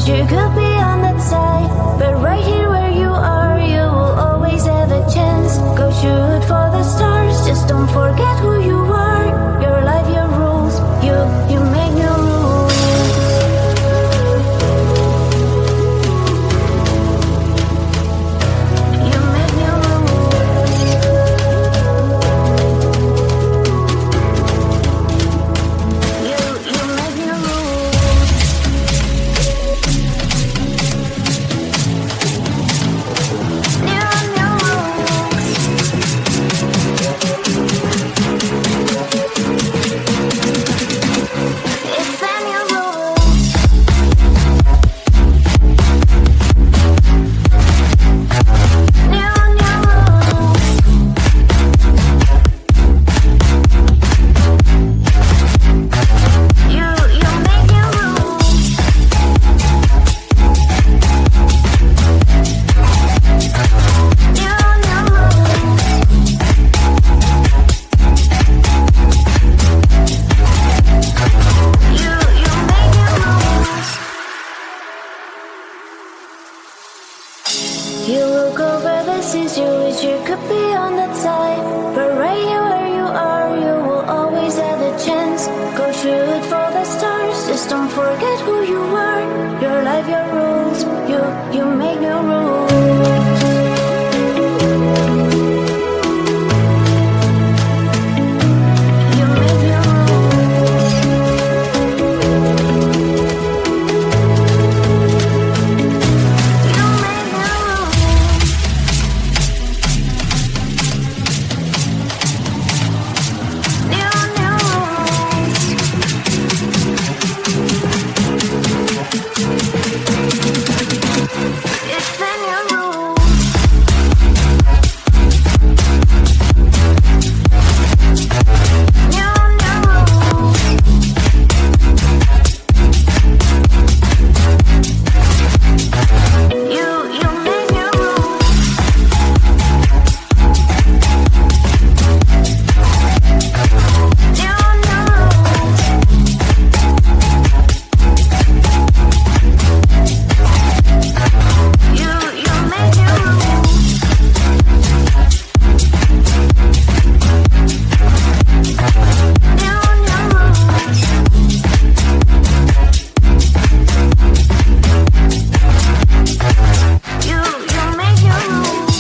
you could be on that side, but right here where you are, you will always have a chance. Go shoot for the stars, just don't forget who you are. Your life, your rules, you make your rules. You make your rules. You make your rules. You look over the seas, you wish you could be on that side, but right here where you are, you will always have a chance. Go shoot for the stars, just don't forget who you are. Your life, your rules, you make your rules. You make your rules. You make your rules. New rules. It's in your rules. You make your rules. You make your rules. You make your rules.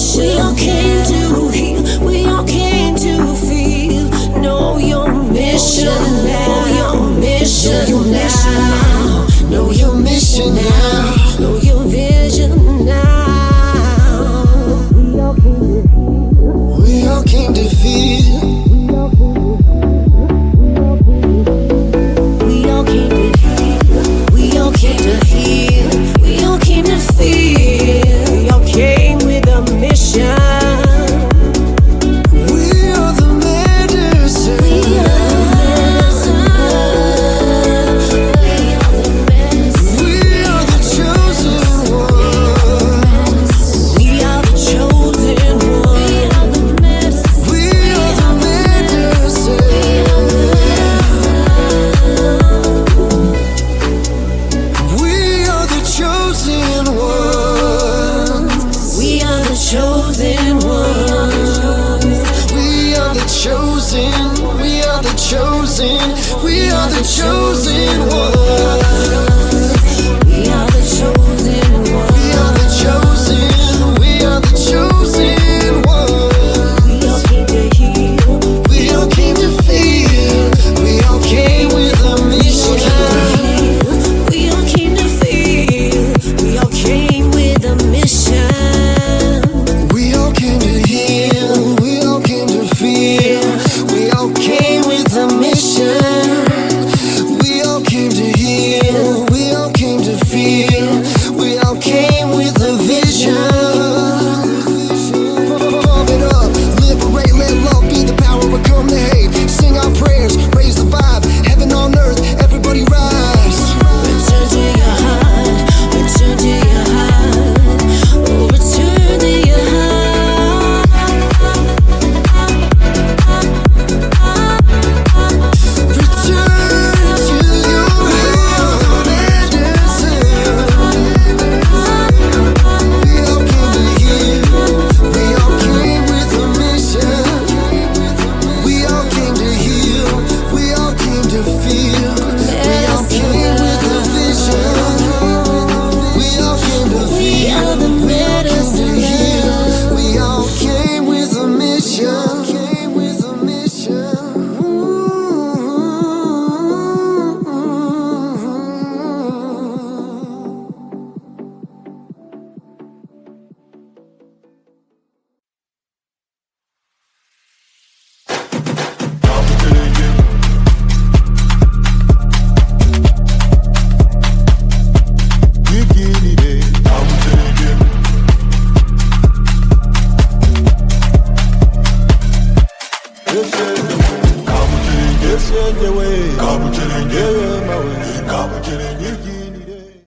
mission. We all came to heal. We all came to feel. Know your mission now. Know your mission now. Know your mission now. Know your vision now. We all came to feel. We all came to heal. We all came to heal. We all came to feel. We all came with a mission. We are the medicine. We are the medicine. We are the chosen ones. We are the chosen ones. We are the medicine. We are the chosen ones. We are the chosen ones. We are the chosen. We are the chosen. We are the chosen ones.